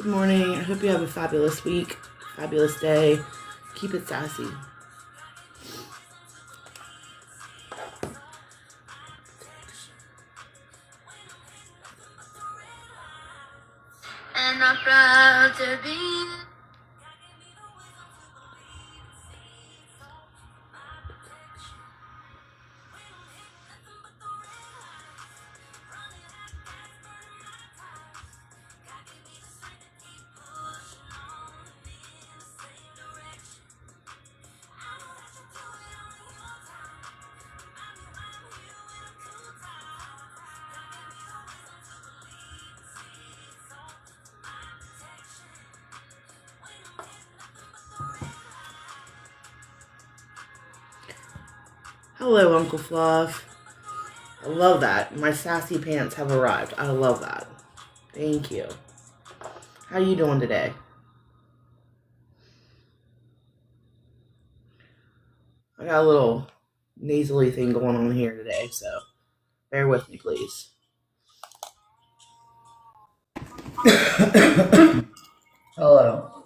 Good morning. I hope you have a fabulous week, fabulous day. Keep it sassy. And I'm proud to be. Hello, Uncle Fluff. I love that. My sassy pants have arrived. I love that. Thank you. How you doing today? I got a little nasally thing going on here today, so bear with me, please. Hello.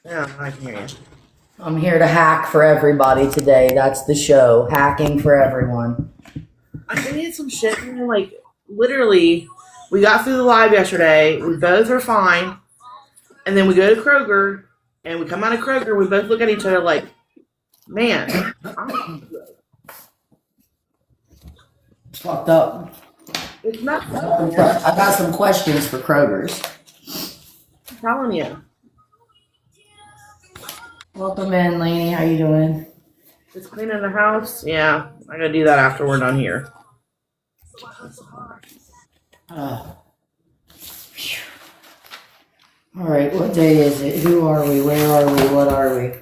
Yeah, I can hear you. I'm here to hack for everybody today. That's the show. Hacking for everyone. I need some shit. Like, literally, we got through the live yesterday. We both are fine. And then we go to Kroger, and we come out of Kroger. We both look at each other like, man, It's fucked up. it's not. I got some questions for Kroger's. I'm telling you. Welcome in, Lainey. How you doing? Just cleaning the house. Yeah, I gotta do that after we're done here. All right, what day is it? Who are we? Where are we? What are we?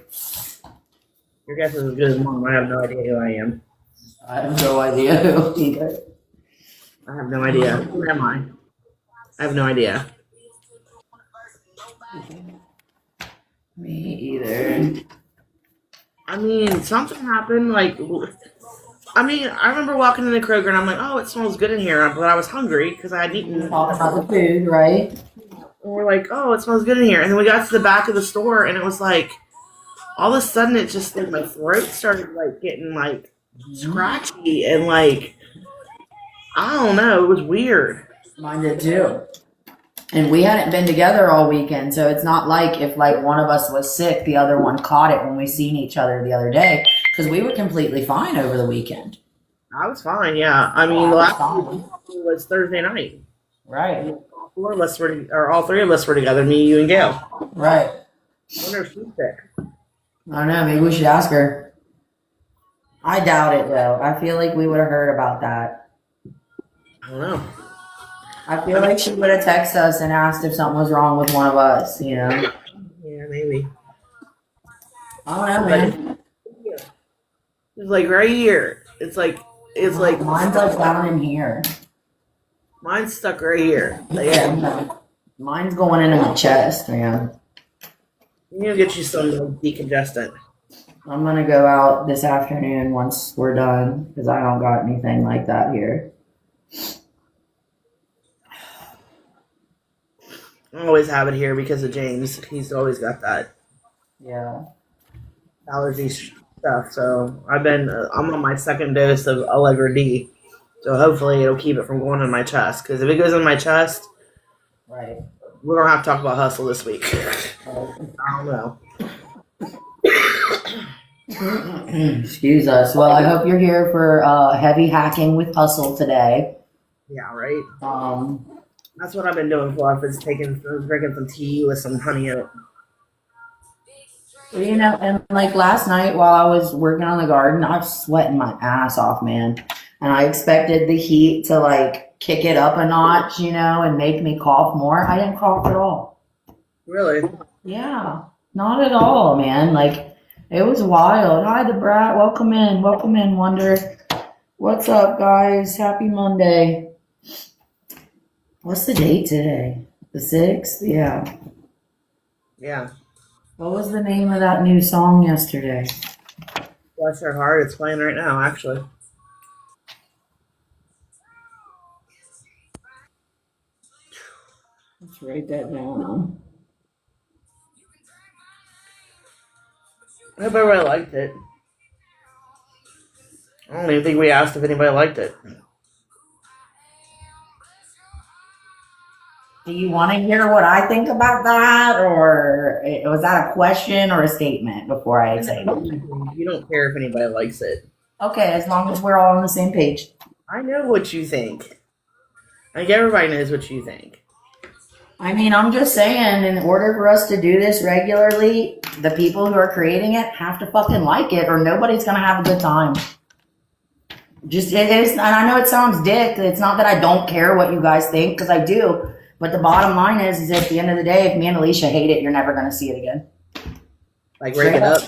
Your guess is as good as mine. I have no idea who I am. I have no idea who either. I have no idea. Who am I? I have no idea. Me either. I mean, something happened. Like, I remember walking into Kroger and I'm like, oh, it smells good in here. But I was hungry because I had eaten. Talking about the food, right? And we're like, oh, it smells good in here. And then we got to the back of the store and it was like, all of a sudden it just like my throat started like getting like scratchy and like, I don't know, it was weird. Mine did too. And we hadn't been together all weekend, so it's not like if like one of us was sick, the other one caught it when we seen each other the other day, because we were completely fine over the weekend. I was fine, yeah. I mean, the last one was Thursday night. Right. All three of us were together, me, you, and Gail. Right. I wonder if she's sick. I don't know, maybe we should ask her. I doubt it though. I feel like we would have heard about that. I don't know. I feel like she would have texted us and asked if something was wrong with one of us, you know? Yeah, maybe. I don't know, man. It's like right here. It's like Mine's like down in here. Mine's stuck right here. Yeah. Mine's going into my chest, man. You need to get you some decongestant. I'm gonna go out this afternoon once we're done, because I don't got anything like that here. I always have it here because of James. He's always got that Yeah. allergy stuff. So I'm on my second dose of Allegra D. So hopefully it'll keep it from going in my chest. Because if it goes in my chest, Right. we're gonna have to talk about hustle this week. I don't know. Excuse us. Well, I hope you're here for heavy hacking with Hustle today. Yeah, right. Um, That's what I've been doing. Fluff is drinking some tea with some honey in it. you know, and like last night while I was working on the garden, I was sweating my ass off, man. And I expected the heat to like kick it up a notch, you know, and make me cough more. I didn't cough at all. Really? Yeah, not at all, man. Like, it was wild. Hi, the brat. Welcome in, Wonder. What's up, guys? Happy Monday. What's the date today? The 6th? Yeah. Yeah. What was the name of that new song yesterday? Bless her heart. It's playing right now, actually. Let's write that down. I hope everybody liked it. I don't even think we asked if anybody liked it. Do you want to hear what I think about that, or was that a question or a statement before I say it? You don't care if anybody likes it. Okay, as long as we're all on the same page. I know what you think. Like, everybody knows what you think. I mean, I'm just saying, in order for us to do this regularly, the people who are creating it have to fucking like it, or nobody's gonna have a good time. Just it is, and I know it sounds dick. It's not that I don't care what you guys think, because I do. But the bottom line is at the end of the day, if me and Alicia hate it, you're never gonna see it again. Like, rake it up.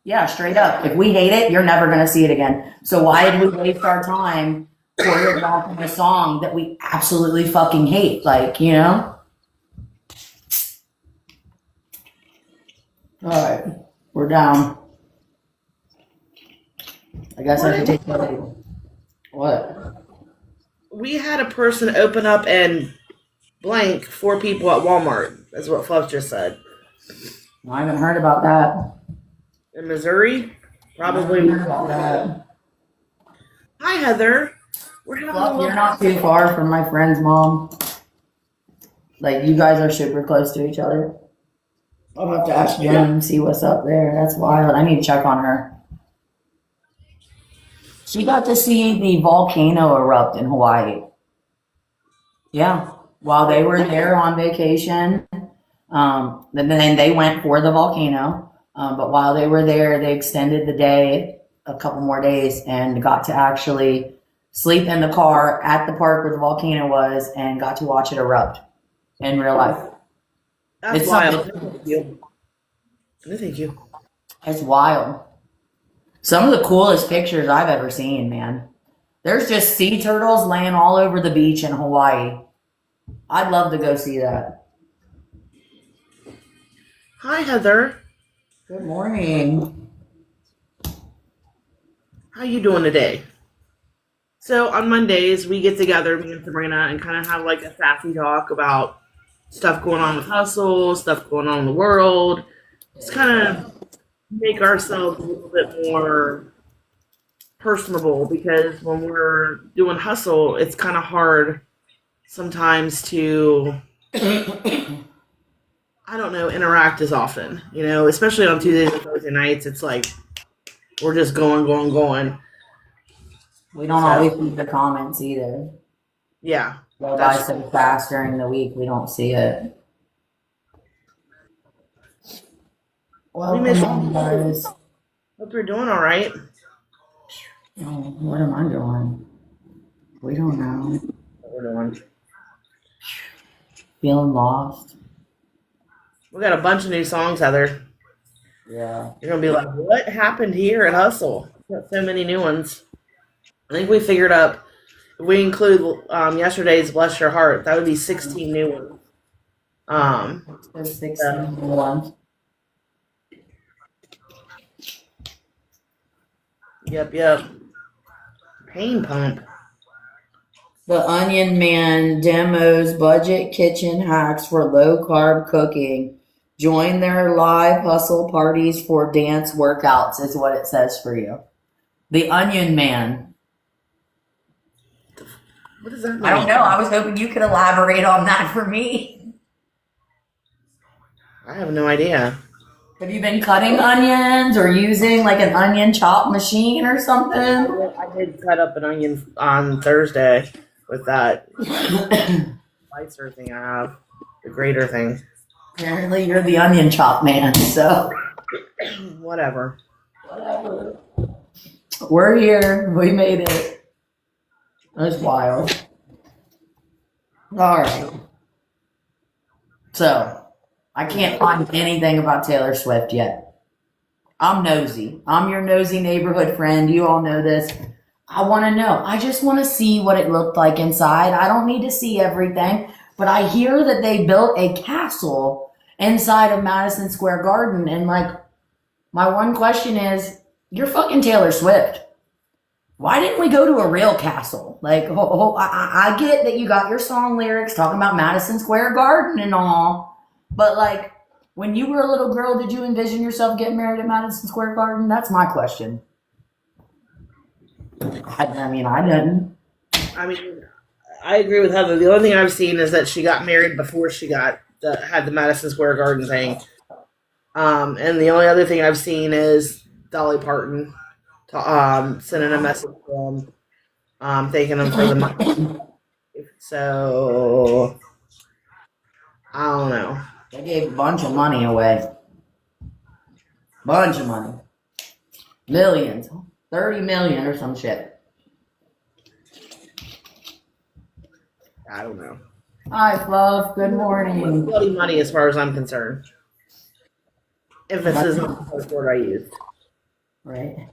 Yeah, straight up. If we hate it, you're never gonna see it again. So why did we waste our time choreographing a song that we absolutely fucking hate? Like, you know? All right, we're down. I guess I should take that. What? We had a person open up and blank 4 people at Walmart. That's what Fluff just said. I haven't heard about that. In Missouri? Probably. About that. Hi, Heather. We're having Well, you're not too far from my friend's mom. Like, you guys are super close to each other. I'll have to ask Jen and see what's up there. That's wild. I need to check on her. She got to see the volcano erupt in Hawaii. Yeah. While they were there on vacation, then they went for the volcano. But while they were there, they extended the day a couple more days and got to actually sleep in the car at the park where the volcano was and got to watch it erupt in real life. That's It's wild. something- Thank you. No, thank you. It's wild. Some of the coolest pictures I've ever seen, man. There's just sea turtles laying all over the beach in Hawaii. I'd love to go see that. Hi, Heather. Good morning. How you doing today? So on Mondays, we get together, me and Sabrina, and kind of have like a sassy talk about stuff going on with hustle, stuff going on in the world. Just kind of make ourselves a little bit more personable, because when we're doing hustle, it's kind of hard sometimes to, I don't know, interact as often, you know, especially on Tuesdays and Thursday nights. It's like we're just going. We don't always see the comments either. Yeah. Go by so fast during the week, we don't see it. Welcome, missed guys. Hope you're doing all right. Oh, what am I doing? We don't know. What we're doing. Feeling lost. We got a bunch of new songs, Heather. Yeah. You're gonna be like, what happened here at Hustle? We got so many new ones. I think we figured up, if we include yesterday's Bless Your Heart, that would be 16 new ones. There's 61. Yep. Pain Pump. The Onion Man demos budget kitchen hacks for low carb cooking. Join their live hustle parties for dance workouts is what it says for you. The Onion Man. What does that mean? I don't know. I was hoping you could elaborate on that for me. I have no idea. Have you been cutting onions or using like an onion chop machine or something? I did cut up an onion on Thursday with that slicer thing I have, the grater thing. Apparently you're the onion chop man, so. Whatever. We're here. We made it. That's wild. All right. So, I can't find anything about Taylor Swift yet. I'm nosy. I'm your nosy neighborhood friend. You all know this. I want to know. I just want to see what it looked like inside. I don't need to see everything, but I hear that they built a castle inside of Madison Square Garden. And like, my one question is, you're fucking Taylor Swift. Why didn't we go to a real castle? Like, I get that you got your song lyrics talking about Madison Square Garden and all, but like, when you were a little girl, did you envision yourself getting married at Madison Square Garden? That's my question. I mean, I didn't. I mean, I agree with Heather. The only thing I've seen is that she got married before she had the Madison Square Garden thing. And the only other thing I've seen is Dolly Parton sending a message to him, thanking him for the money. So I don't know. They gave a bunch of money away. Bunch of money. Millions. 30 million or some shit. I don't know. Hi, Fluff. Good morning. Bloody money, as far as I'm concerned. If this isn't the first word I used. Right.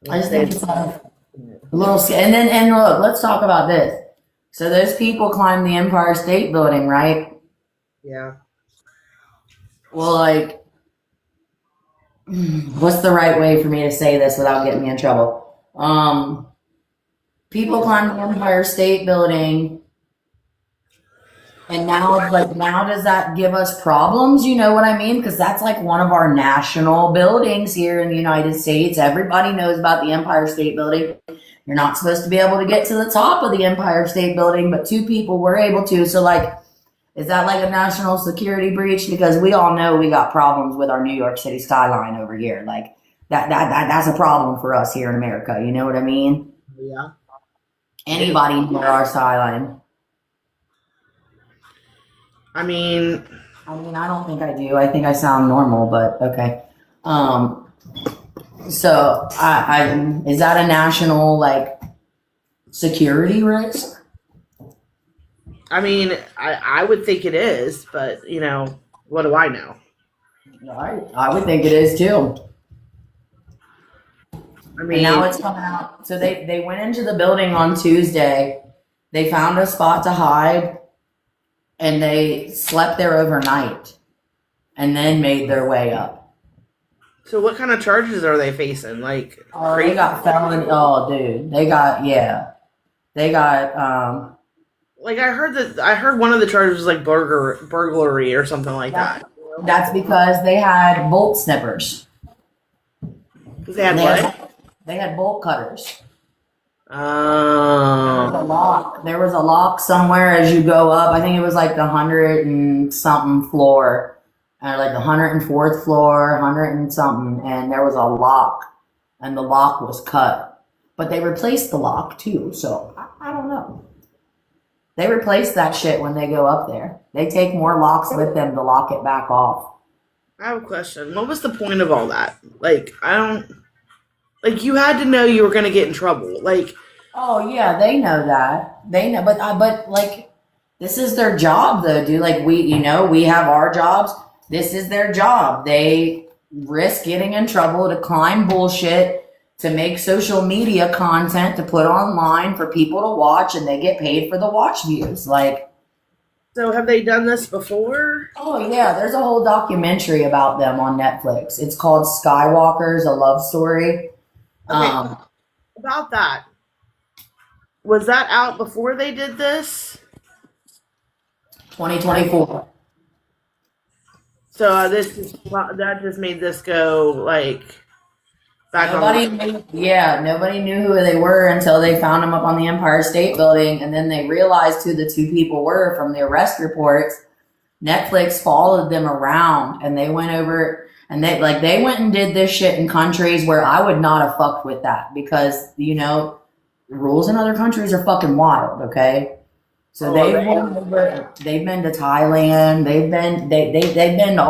I just think it's a little. And look, let's talk about this. So those people climbed the Empire State Building, right? Yeah. Well, like, what's the right way for me to say this without getting me in trouble? People climbed the Empire State Building, and now does that give us problems? You know what I mean? Because that's like one of our national buildings here in the United States. Everybody knows about the Empire State Building. You're not supposed to be able to get to the top of the Empire State Building, but 2 people were able to. So, like, is that like a national security breach? Because we all know we got problems with our New York City skyline over here. Like, that's a problem for us here in America. You know what I mean? Yeah. Anybody near our skyline. I mean, I don't think I do. I think I sound normal, but okay. So I is that a national like security risk? I mean, I would think it is, but you know, what do I know? I would think it is too. I mean, and now it's coming out. So they went into the building on Tuesday. They found a spot to hide, and they slept there overnight, and then made their way up. so what kind of charges are they facing? Like, They got felony. Oh, dude, they got like I heard one of the charges was like burglary or something like that. That's because they had bolt snippers. Because they had what? They had bolt cutters. Oh. There was a lock somewhere as you go up. I think it was like the 100 and something floor, or like the 104th floor, 100 and something, and there was a lock, and the lock was cut. But they replaced the lock too, so I don't know. They replace that shit when they go up there. They take more locks with them to lock it back off. I have a question. What was the point of all that? Like, you had to know you were going to get in trouble. Like, oh yeah, they know that. They know, but like, this is their job though, dude. Like we have our jobs. This is their job. They risk getting in trouble to climb bullshit, to make social media content to put online for people to watch, and they get paid for the watch views. Like, so have they done this before? Oh yeah, there's a whole documentary about them on Netflix. It's called Skywalkers: A Love Story. Okay, about that. Was that out before they did this? 2024. So that just made this go like back Nobody knew who they were until they found them up on the Empire State Building, and then they realized who the 2 people were from the arrest reports. Netflix followed them around, and they went over and they went and did this shit in countries where I would not have fucked with that, because rules in other countries are fucking wild. Okay, so they've been to Thailand, they've been to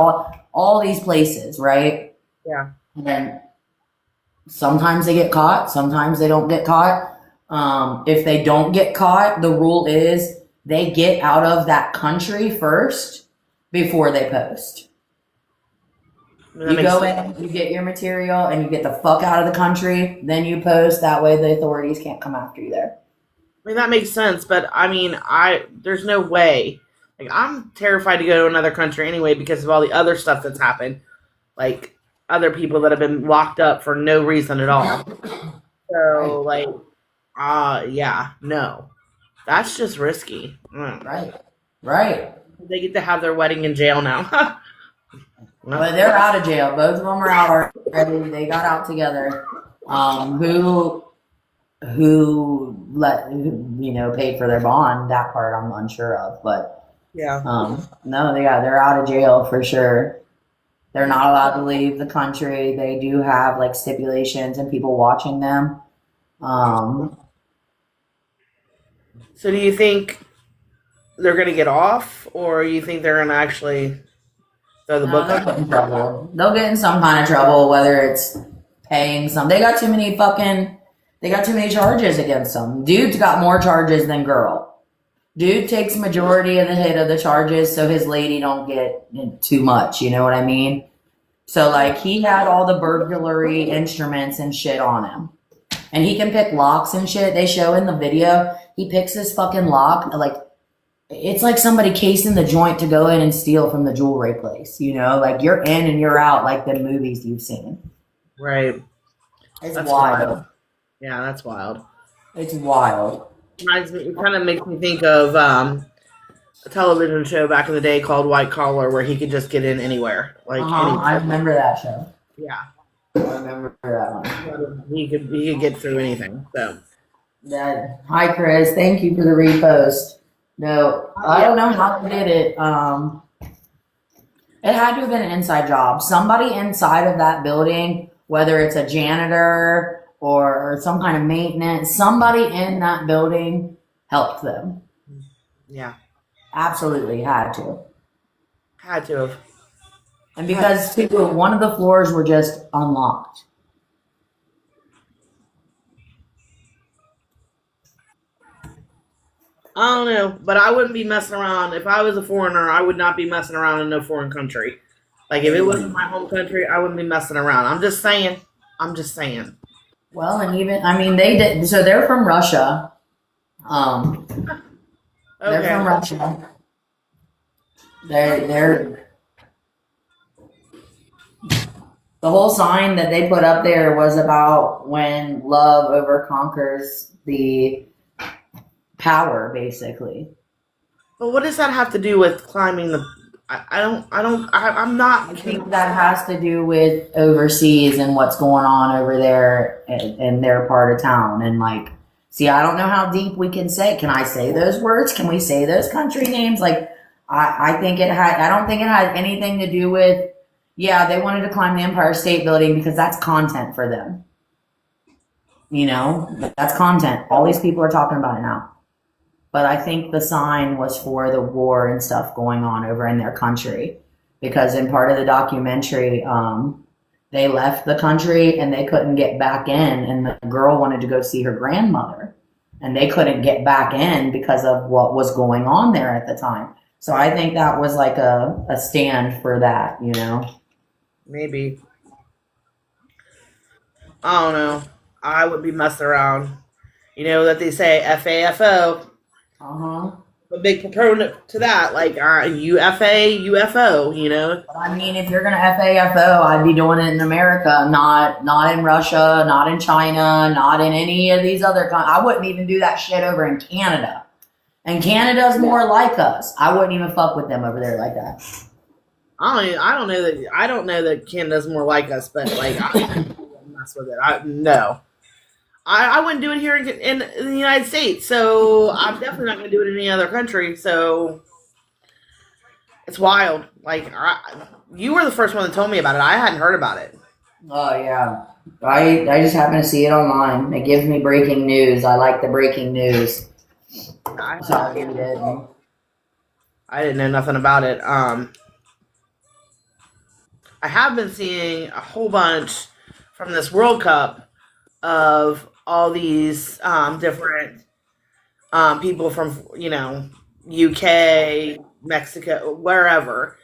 all these places, right? Yeah. And sometimes they get caught, sometimes they don't get caught. If they don't get caught, the rule is they get out of that country first before they post. You go in, you get your material, and you get the fuck out of the country, then you post. That way the authorities can't come after you there. I mean, that makes sense, but I mean, there's no way. Like, I'm terrified to go to another country anyway because of all the other stuff that's happened. Like, other people that have been locked up for no reason at all. So, like, yeah, no. That's just risky. Right. They get to have their wedding in jail now. But they're out of jail. Both of them are out already. They got out together. Who paid for their bond? That part I'm unsure of. But Yeah. no, they're out of jail for sure. They're not allowed to leave the country. They do have like stipulations and people watching them. So do you think they're going to get off, or you think they're going to actually throw the book They'll out? get in trouble. They'll get in some kind of trouble, whether it's paying some. They got too many charges against them. Dude's got more charges than girl. Dude takes majority of the hit of the charges, so his lady don't get too much. You know what I mean? So like he had all the burglary instruments and shit on him. And he can pick locks and shit. They show in the video. He picks this fucking lock. Like, it's like somebody casing the joint to go in and steal from the jewelry place. You know? Like, you're in and you're out like the movies you've seen. Right. It's That's wild. Yeah, that's wild. It's wild. It kind of makes me think of a television show back in the day called White Collar, where he could just get in anywhere. Like, I remember that show. yeah. I remember that one. He could get through anything. So Hi, Chris. Thank you for the repost. No, I don't know how they did it. It had to have been an inside job. Somebody inside of that building, whether it's a janitor or some kind of maintenance, somebody in that building helped them. yeah, Absolutely had to. had to have. And because one of the floors were just unlocked. I don't know, but I wouldn't be messing around. If I was a foreigner, I would not be messing around in no foreign country. Like, if it wasn't my home country, I wouldn't be messing around. I'm just saying. Well, and they did. So they're from Russia. They're Okay. from Russia. They're the whole sign that they put up there was about when love overconquers the power, basically. But what does that have to do with climbing the? I'm not. I think that has to do with overseas and what's going on over there in their part of town. And like, see, I don't know how deep we can say. Can I say those words? Can we say those country names? Like, I don't think it had anything to do with. Yeah, they wanted to climb the Empire State Building because that's content for them. You know, that's content. All these people are talking about it now. But I think the sign was for the war and stuff going on over in their country. Because in part of the documentary, they left the country and they couldn't get back in. And the girl wanted to go see her grandmother. And they couldn't get back in because of what was going on there at the time. So I think that was like a stand for that, you know? Maybe. I don't know. I would be messing around. You know that they say FAFO. A big proponent to that, like UFA, UFO, you know. I mean, if you're gonna FAFO, I'd be doing it in America, not in Russia, not in China, not in any of these other countries. I wouldn't even do that shit over in Canada. And Canada's more like us. I wouldn't even fuck with them over there like that. I don't know that Canada's more like us, but like I wouldn't mess with it. No. I wouldn't do it here in the United States, so I'm definitely not going to do it in any other country. So it's wild. Like you were the first one that told me about it. I hadn't heard about it. Oh yeah, I just happen to see it online. It gives me breaking news. I like the breaking news. So I read it. I didn't know nothing about it. I have been seeing a whole bunch from this World Cup of all these different people from, you know, UK, Mexico, wherever,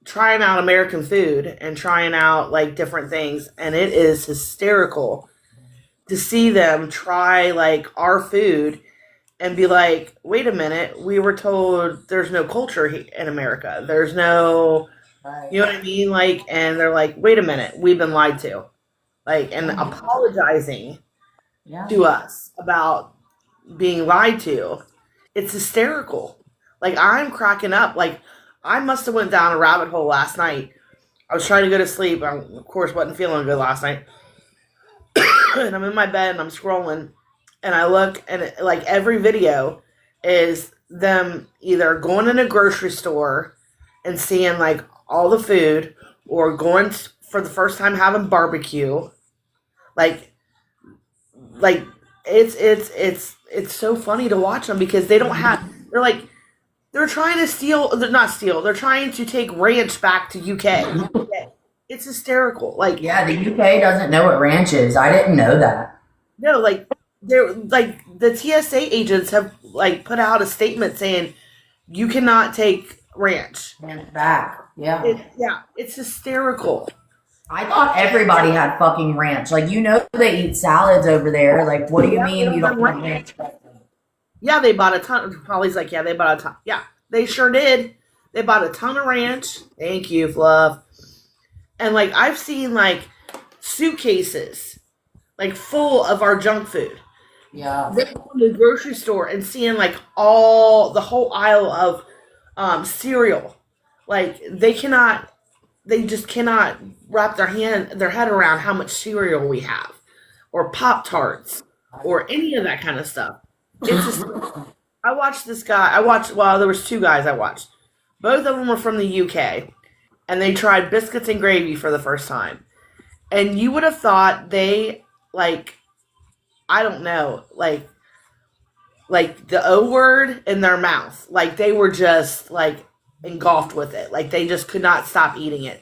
trying out American food and trying out like different things. And it is hysterical to see them try like our food and be like, wait a minute, we were told there's no culture in America. There's no Right. You know what I mean? Like, and they're like, wait a minute, we've been lied to. Like, and apologizing Yeah. to us about being lied to. It's hysterical. Like, I'm cracking up. Like, I must have went down a rabbit hole last night. I was trying to go to sleep. I, of course, wasn't feeling good last night. And I'm in my bed and I'm scrolling. And I look, and like every video is them either going in a grocery store and seeing like all the food, or going for the first time having barbecue. Like, like it's so funny to watch them because they don't have. They're like, they're trying to steal. They're not steal. They're trying to take ranch back to UK. It's hysterical. Like, Yeah, the UK doesn't know what ranch is. I didn't know that. no, like they're like the TSA agents have like put out a statement saying you cannot take ranch. Ranch back. Yeah. Yeah, it's hysterical. I thought everybody had fucking ranch. Like, you know, they eat salads over there. Like, what do you mean you don't have ranch? Yeah, they bought a ton. Holly's like, yeah, they bought a ton. Yeah, they sure did. They bought a ton of ranch. Thank you, Fluff. And like, I've seen like suitcases like full of our junk food. Yeah. They go to the grocery store and seeing like all the whole aisle of cereal. Like, they just cannot wrap their head around how much cereal we have, or Pop Tarts, or any of that kind of stuff. It's just, I watched this guy. Well, there was two guys I watched. Both of them were from the UK, and they tried biscuits and gravy for the first time. And you would have thought they, like, I don't know, like the O word in their mouth. Like, they were just like engulfed with it. Like, they just could not stop eating it.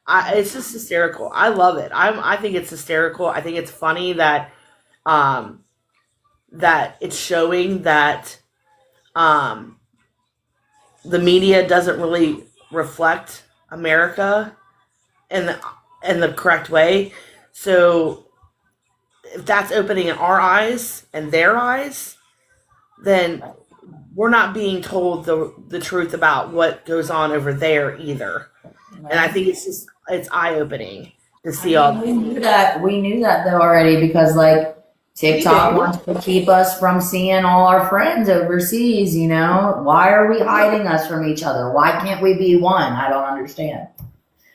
It's just hysterical. I love it. I think it's hysterical. I think it's funny that that it's showing that the media doesn't really reflect America in the correct way. So if that's opening our eyes and their eyes, then we're not being told the truth about what goes on over there either. And I think it's eye opening to see all. We knew that though already, because like TikTok wants to keep us from seeing all our friends overseas, you know? Why are we hiding us from each other? Why can't we be one? I don't understand.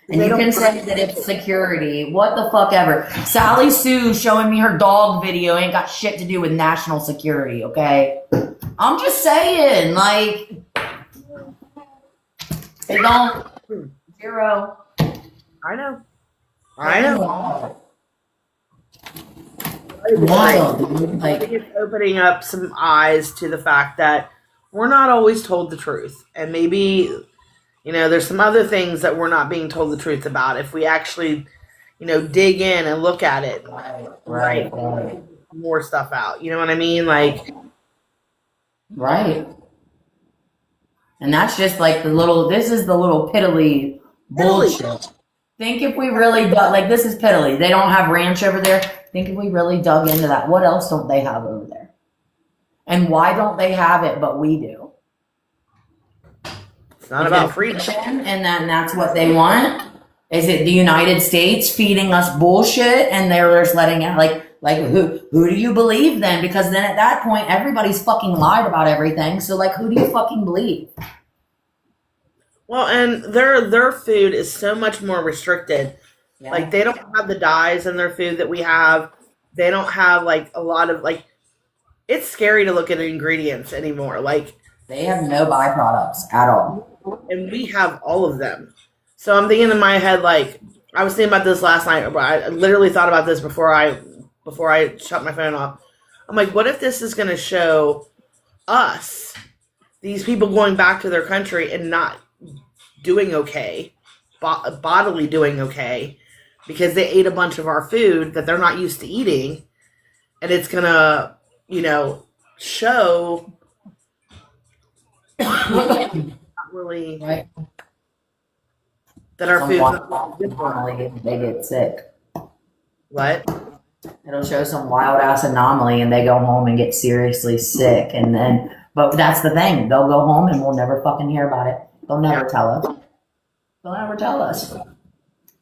And you can say that it's security. What the fuck ever. Sally Sue showing me her dog video ain't got shit to do with national security, okay? I'm just saying, like, they don't. Zero. I know. Wild, dude. I think it's opening up some eyes to the fact that we're not always told the truth. And maybe, you know, there's some other things that we're not being told the truth about. If we actually, you know, dig in and look at it, Right. more stuff out. You know what I mean? Like, right. And that's just like this is the little piddly bullshit. Think if we really dug, like, this is piddly. They don't have ranch over there. Think if we really dug into that, what else don't they have over there? And why don't they have it, but we do? it's not about freedom. And that's what they want? Is it the United States feeding us bullshit and they're just letting it, like who do you believe then? Because then at that point, everybody's fucking lied about everything. So, like, who do you fucking believe? Well, and their food is so much more restricted. Yeah. Like, they don't have the dyes in their food that we have. They don't have like a lot of, like, it's scary to look at ingredients anymore. Like, They have no byproducts at all. and we have all of them. So I'm thinking in my head, like, I was thinking about this last night. But I literally thought about this before I shut my phone off. I'm like, what if this is going to show us, these people going back to their country and not doing okay, bodily doing okay, because they ate a bunch of our food that they're not used to eating, and it's going to, you know, show not really Right. that our food's Some not good for them. anomaly, they get sick. What? It'll show some wild ass anomaly and they go home and get seriously sick. But that's the thing. They'll go home and we'll never fucking hear about it. They'll never tell us. Don't ever tell us.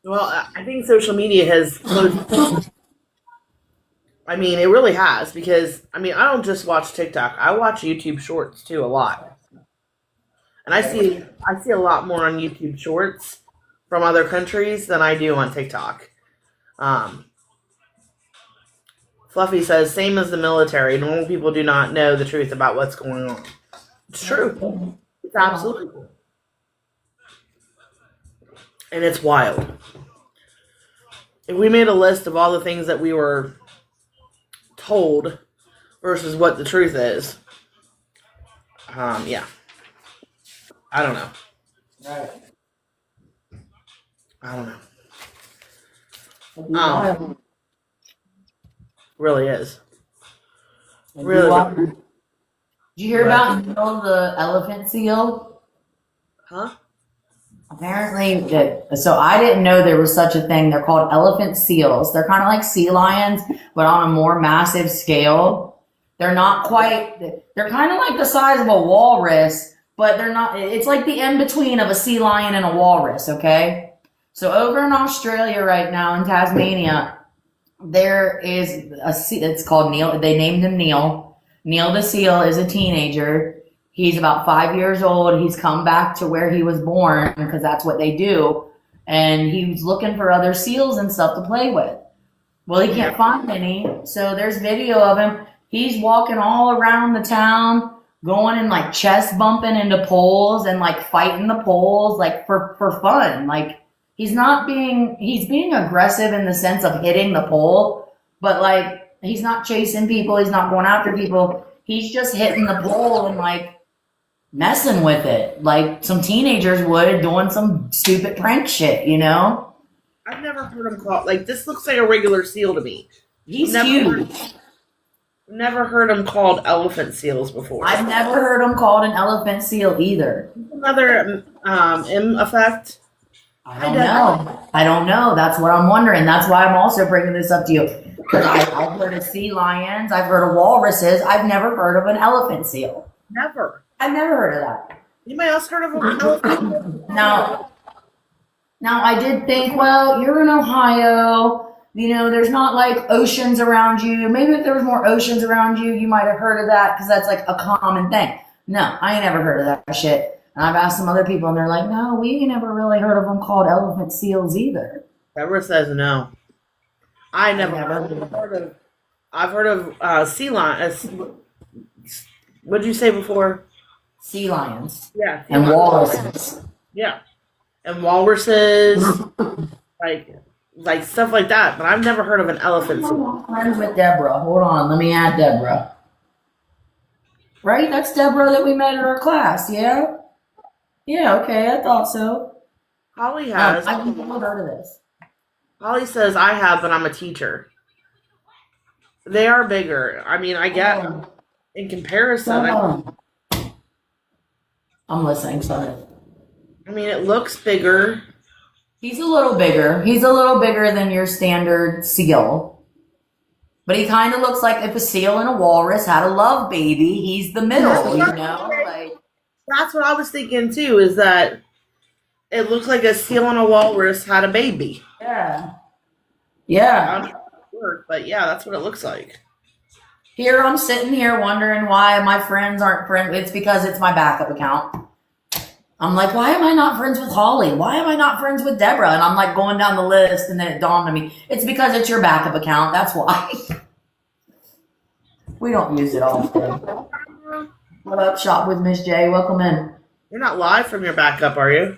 Well, I think social media has closed. I mean, it really has because I mean, I don't just watch TikTok. I watch YouTube Shorts too a lot, and I see a lot more on YouTube Shorts from other countries than I do on TikTok. Um, Fluffy says, same as the military. Normal people do not know the truth about what's going on. It's true. It's absolutely true. And it's wild. If we made a list of all the things that we were told versus what the truth is, yeah. I don't know. Right. I don't know. Really is. Really. Did you hear about Neil the elephant seal? Huh? Apparently, so I didn't know there was such a thing. They're called elephant seals. They're kind of like sea lions, but on a more massive scale. They're not quite, they're kind of like the size of a walrus, but they're not, it's like the in-between of a sea lion and a walrus, okay? So over in Australia right now, in Tasmania, there is it's called Neil. They named him Neil. Neil the seal is a teenager. He's about 5 years old. He's come back to where he was born because that's what they do. And he was looking for other seals and stuff to play with. Well, he can't find any. So there's video of him. He's walking all around the town, going and like chest bumping into poles and like fighting the poles like for fun. Like he's being aggressive in the sense of hitting the pole, but like he's not chasing people. He's not going after people. He's just hitting the pole and like messing with it like some teenagers would, doing some stupid prank shit, you know? I've never heard him called, like, this looks like a regular seal to me. He's huge. Never heard him called elephant seals before. I've never heard him called an elephant seal either. Another M effect? I don't know. That's what I'm wondering. That's why I'm also bringing this up to you. Because I've heard of sea lions. I've heard of walruses. I've never heard of an elephant seal. Never. I've never heard of that. Anybody else heard of an elephant? Now I did think, well, you're in Ohio. You know, there's not like oceans around you. Maybe if there was more oceans around you, you might have heard of that because that's like a common thing. No, I ain't never heard of that shit. And I've asked some other people, and they're like, no, we ain't never really heard of them called elephant seals either. Deborah says no. I've heard of sea lions. What did you say before? Sea lions. Yeah. And walruses. Yeah. And walruses, like stuff like that. But I've never heard of an elephant seal. I'm friends with Deborah. Hold on, let me add Deborah. Right? That's Deborah that we met in our class, yeah? Yeah, okay, I thought so. Holly has. I've never heard of this. Holly says I have, but I'm a teacher. They are bigger. I mean, I get in comparison. I'm listening, sorry. I mean, it looks bigger. He's a little bigger. He's a little bigger than your standard seal. But he kind of looks like if a seal and a walrus had a love baby. He's the middle, you know? Like, that's what I was thinking too, is that it looks like a seal and a walrus had a baby. Yeah. Yeah. But yeah, that's what it looks like. Here I'm sitting here wondering why my friends aren't friends. It's because it's my backup account. I'm like, why am I not friends with Holly? Why am I not friends with Deborah? And I'm like going down the list, and then it dawned on me, it's because it's your backup account. That's why. We don't use it often. What up, Shop with Miss J? Welcome in. You're not live from your backup, are you?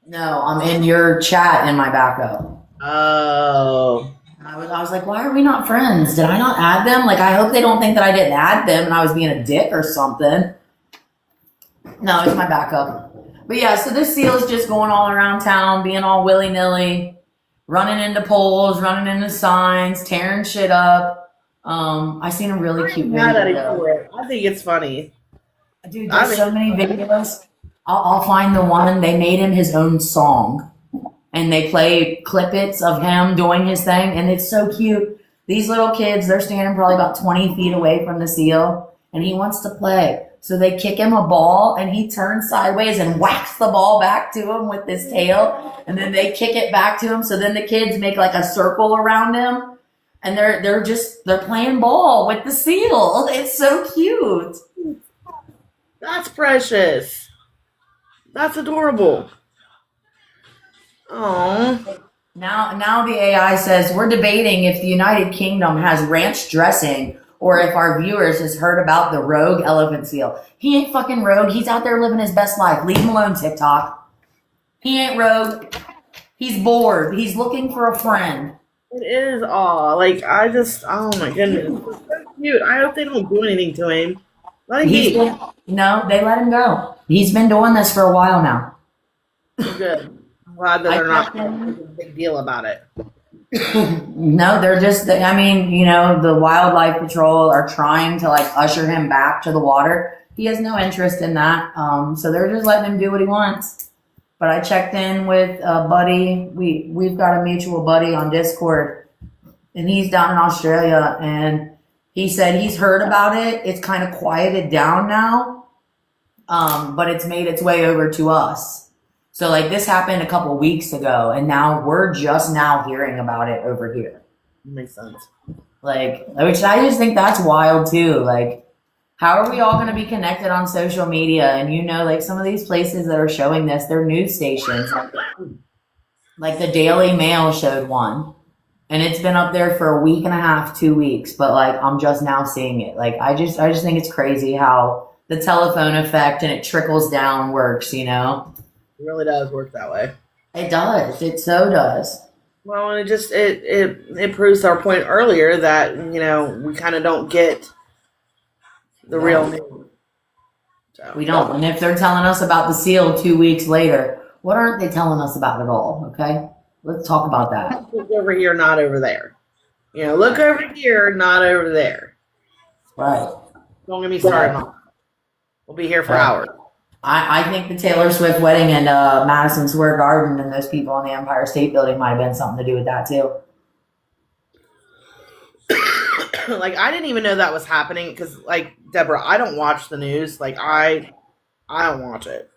No, I'm in your chat in my backup. Oh. I was like, why are we not friends? Did I not add them? Like, I hope they don't think that I didn't add them and I was being a dick or something. No, it's my backup. But yeah, so this seal is just going all around town, being all willy-nilly, running into poles, running into signs, tearing shit up. I seen a really cute video. I think it's funny. Dude, there's so many videos. I'll find the one. They made him his own song. And they play clippets of him doing his thing. And it's so cute. These little kids, they're standing probably about 20 feet away from the seal. And he wants to play. So they kick him a ball and he turns sideways and whacks the ball back to him with his tail. And then they kick it back to him. So then the kids make like a circle around him and they're playing ball with the seal. It's so cute. That's precious. That's adorable. Oh. Now the AI says we're debating if the United Kingdom has ranch dressing or if our viewers has heard about the rogue elephant seal. He ain't fucking rogue. He's out there living his best life. Leave him alone, TikTok. He ain't rogue. He's bored. He's looking for a friend. It is aw. Like, oh my goodness. It's so cute. I hope they don't do anything to him. Let him be. No, they let him go. He's been doing this for a while now. Good. I'm glad that they're not making a big deal about it. No, they're just, I mean, you know, the Wildlife Patrol are trying to like usher him back to the water. He has no interest in that. So they're just letting him do what he wants. But I checked in with a buddy. We've got a mutual buddy on Discord and he's down in Australia and he said he's heard about it. It's kind of quieted down now. But it's made its way over to us. So like this happened a couple weeks ago and now we're just now hearing about it over here. Makes sense. Like, which I just think that's wild too. Like, how are we all going to be connected on social media? And you know, like some of these places that are showing this, they're news stations. Like the Daily Mail showed one and it's been up there for a week and a half, 2 weeks, but like I'm just now seeing it. Like I just think it's crazy how the telephone effect and it trickles down works, you know? It really does work that way. It does. It so does. Well, and it proves our point earlier that, you know, we kind of don't get the real news. So, we don't. And if they're telling us about the seal 2 weeks later, what aren't they telling us about at all? Okay? Let's talk about that. Look over here, not over there. You know, look over here, not over there. Right. Don't get me started on that. We'll be here for hours. I think the Taylor Swift wedding in Madison Square Garden and those people in the Empire State Building might have been something to do with that too. Like, I didn't even know that was happening because, like, Deborah, I don't watch the news. Like, I don't watch it.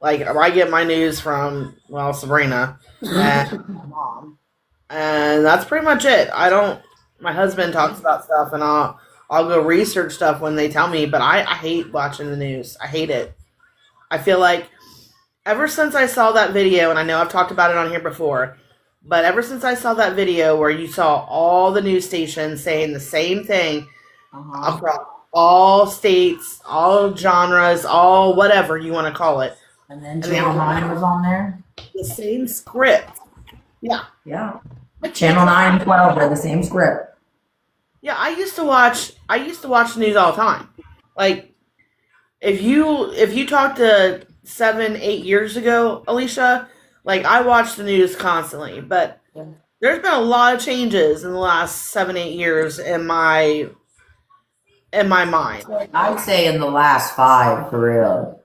Like, I get my news from, well, Sabrina and my mom. And that's pretty much it. My husband talks about stuff and I'll go research stuff when they tell me, but I hate watching the news. I hate it. I feel like ever since I saw that video, and I know I've talked about it on here before, but ever since I saw that video where you saw all the news stations saying the same thing across all states, all genres, all whatever you want to call it. And then Channel 9 was on there? The same script. Yeah. Yeah. Channel 9 and 12 are the same script. Yeah, I used to watch the news all the time. Like, if you talked to 7-8 years ago, Alicia, like I watched the news constantly, but there's been a lot of changes in the last 7-8 years in my mind. I'd say in the last 5 for real.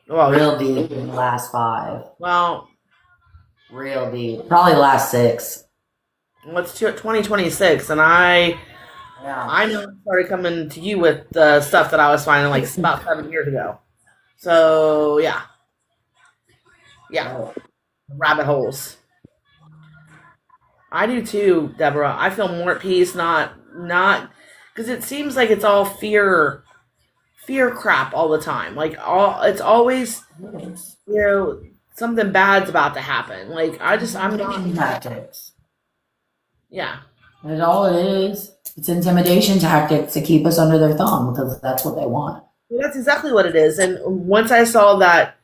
Well, real deep in the last 5. Well, real deep. Probably the last 6. What's 2026, and I know I started coming to you with the stuff that I was finding like about 7 years ago. So yeah, rabbit holes. I do too, Deborah. I feel more at peace, not because it seems like it's all fear crap all the time. Like it's always, you know, something bad's about to happen. Like I'm not tactics. Yeah. That's all it is. It's intimidation tactics to keep us under their thumb because that's what they want. Well, that's exactly what it is. And once I saw that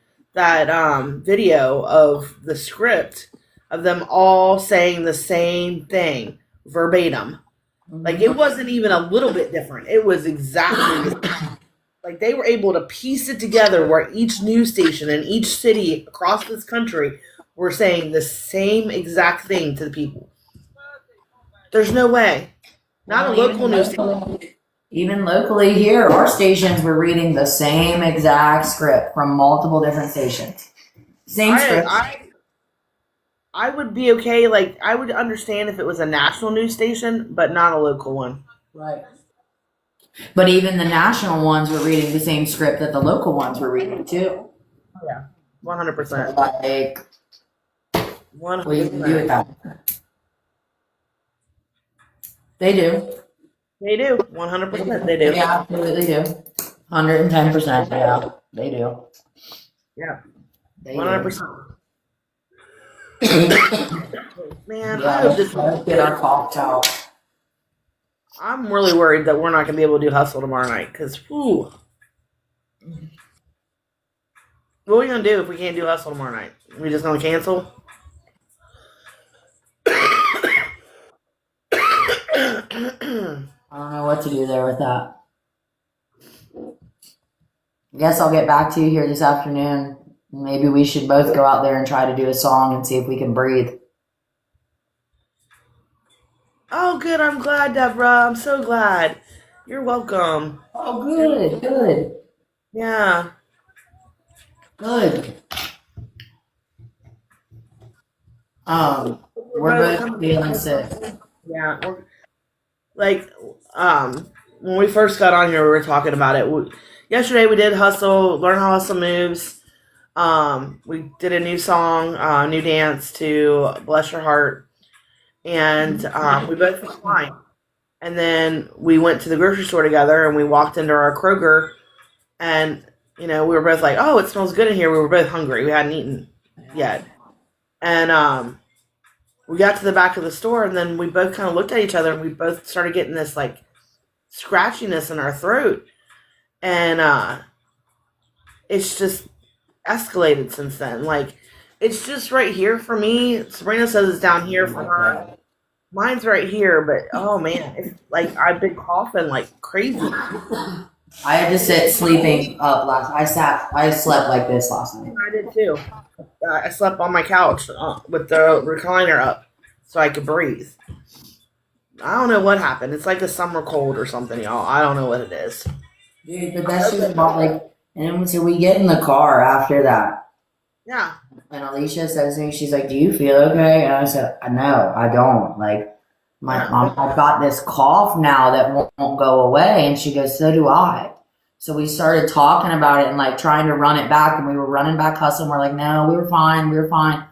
video of the script of them all saying the same thing verbatim, like it wasn't even a little bit different. It was exactly the same. Like they were able to piece it together where each news station in each city across this country were saying the same exact thing to the people. There's no way. Not a local news station. Even locally here, our stations were reading the same exact script from multiple different stations. Same script. I would be okay. Like, I would understand if it was a national news station, but not a local one. Right. But even the national ones were reading the same script that the local ones were reading too. Yeah, 100%. Like, what do you do with that? They do. They do. 100%. They do. They absolutely do. 110%. Yeah, they do. Yeah. They 100%. Man, Yeah, I hope this. let's get our cough out. I'm really worried that we're not going to be able to do Hustle tomorrow night because, whew. What are we going to do if we can't do Hustle tomorrow night? We just going to cancel? I don't know what to do there with that. I guess I'll get back to you here this afternoon. Maybe we should both go out there and try to do a song and see if we can breathe. Oh, good. I'm glad, Deborah. I'm so glad. You're welcome. Oh, good, good. Yeah. Good. We're both feeling sick. Yeah. When we first got on here, we were talking about it. Yesterday we did Hustle, Learn How Hustle Moves. We did a new song, new dance to Bless Your Heart. And we both felt fine. And then we went to the grocery store together and we walked into our Kroger and, we were both like, oh, it smells good in here. We were both hungry. We hadn't eaten yet. And we got to the back of the store and then we both kind of looked at each other and we both started getting this like scratchiness in our throat. And it's just escalated since then. Like, it's just right here for me. Sabrina says it's down here for her. Mine's right here, but oh man, it's like I've been coughing like crazy. I had to sit sleeping up I slept like this last night. I did too. I slept on my couch with the recliner up so I could breathe. I don't know what happened. It's like a summer cold or something, y'all. I don't know what it is. Dude, but that's just about like, and so we get in the car after that. Yeah. And Alicia says to me, she's like, do you feel okay? And I said, no, I don't. Like, I've got this cough now that won't go away. And she goes, so do I. So we started talking about it and like trying to run it back. And we were running back Hustle. And we're like, no, we were fine. We were fine.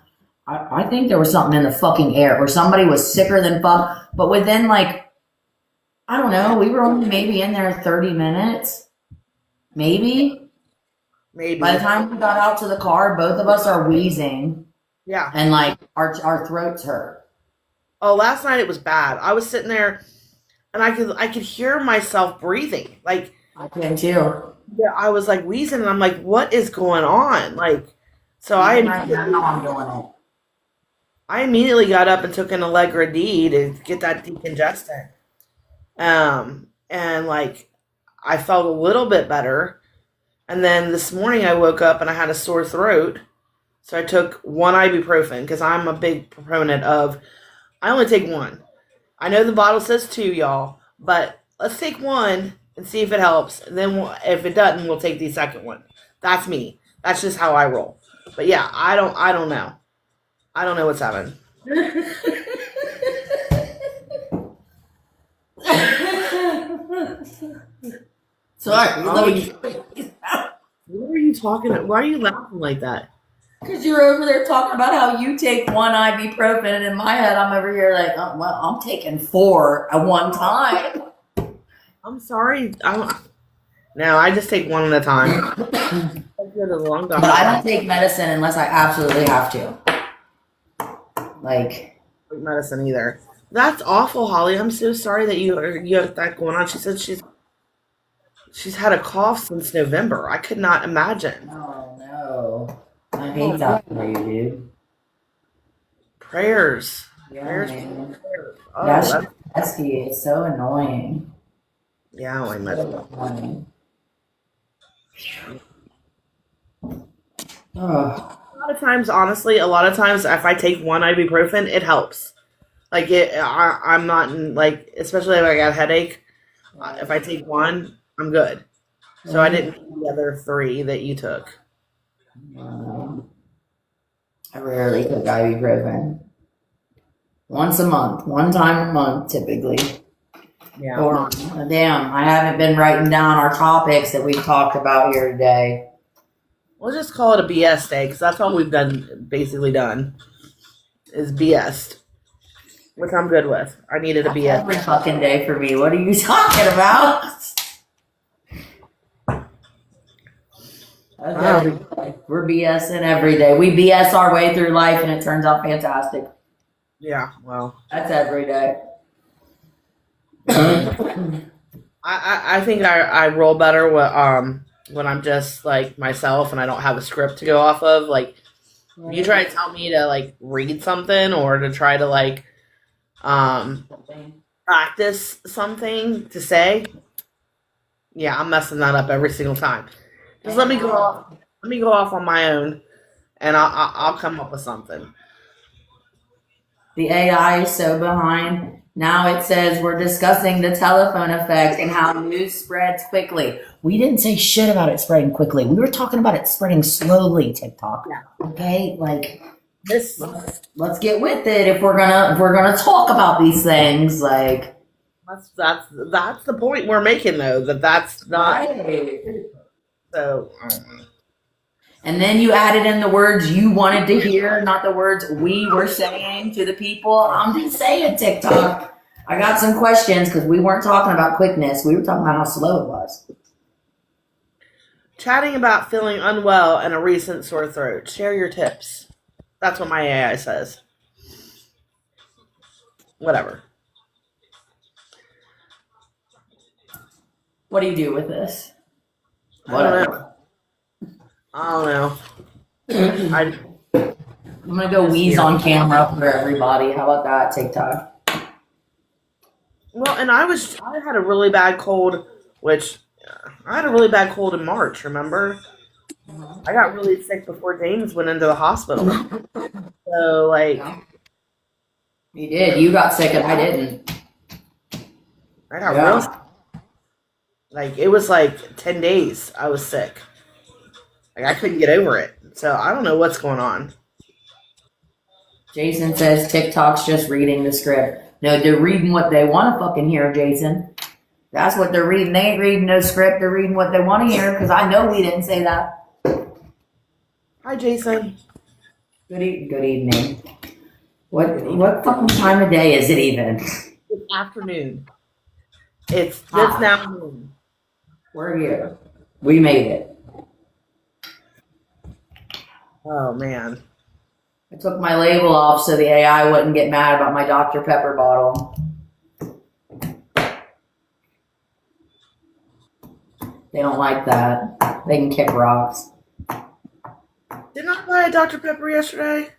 I think there was something in the fucking air or somebody was sicker than fuck. But within like, I don't know, we were only maybe in there 30 minutes. Maybe. By the time we got out to the car, both of us are wheezing. Yeah. And like our throats hurt. Oh, last night it was bad. I was sitting there and I could hear myself breathing. Like, I can too. Yeah, I was like wheezing and I'm like, what is going on? Like, so I immediately got up and took an Allegra D to get that decongestant. And like I felt a little bit better. And then this morning I woke up and I had a sore throat. So I took one ibuprofen because I'm a big proponent of, I only take one. I know the bottle says 2, y'all, but let's take one and see if it helps. And then if it doesn't, we'll take the second one. That's me. That's just how I roll. But yeah, I don't know. I don't know what's happening. Sorry. What are you talking about? Why are you laughing like that? Because you're over there talking about how you take one ibuprofen, and in my head, I'm over here like, oh, well, I'm taking 4 at one time. I'm sorry. No, I just take one at a time. But I don't take medicine unless I absolutely have to. Like, medicine either. That's awful, Holly. I'm so sorry that you have that going on. She said she's had a cough since November. I could not imagine. Oh no, I hate that for you, dude. Prayers. Yeah, Prayers. man. Prayers. Oh, That's pesky. It's so annoying. Yeah, I like medicine. Oh. A lot of times, honestly, if I take one ibuprofen, it helps. Like I'm not in, like, especially if I got a headache. If I take one, I'm good. So I didn't take the other 3 that you took. I rarely take ibuprofen. Once a month, one time a month, typically. Yeah. Or, damn, I haven't been writing down our topics that we've talked about here today. We'll just call it a BS day because that's all we've basically done is BS, which I'm good with. I needed a BS. Every fucking day for me. What are you talking about? That's every day. We're BSing every day. We BS our way through life and it turns out fantastic. Yeah, well. That's every day. I think I roll better when I'm just like myself and I don't have a script to go off of. Like, if you try to tell me to like read something or to try to like practice something to say, yeah, I'm messing that up every single time. Just let me go off. Let me go off on my own, and I'll come up with something. The AI is so behind. Now it says we're discussing the telephone effect and how news spreads quickly. We didn't say shit about it spreading quickly. We were talking about it spreading slowly, TikTok. Yeah. Okay? Like This let's get with it if we're gonna talk about these things. Like that's the point we're making though. That's not right. so. I don't know. And then you added in the words you wanted to hear, not the words we were saying to the people. I'm just saying, TikTok. I got some questions because we weren't talking about quickness. We were talking about how slow it was. Chatting about feeling unwell and a recent sore throat. Share your tips. That's what my AI says. Whatever. What do you do with this? I don't know. I'm gonna go wheeze on camera for everybody. How about that, TikTok? Well, and I had a really bad cold, which I had a really bad cold in March. Remember, I got really sick before James went into the hospital. So like, You did. You got sick and I didn't. I got real sick. Like it was like 10 days I was sick. Like I couldn't get over it. So I don't know what's going on. Jason says TikTok's just reading the script. No, they're reading what they want to fucking hear, Jason. That's what they're reading. They ain't reading no script. They're reading what they want to hear because I know we didn't say that. Hi, Jason. Good evening. What fucking time of day is it even? It's afternoon. It's now noon. We're here. We made it. Oh man. I took my label off so the AI wouldn't get mad about my Dr. Pepper bottle. They don't like that. They can kick rocks. Didn't I buy a Dr. Pepper yesterday?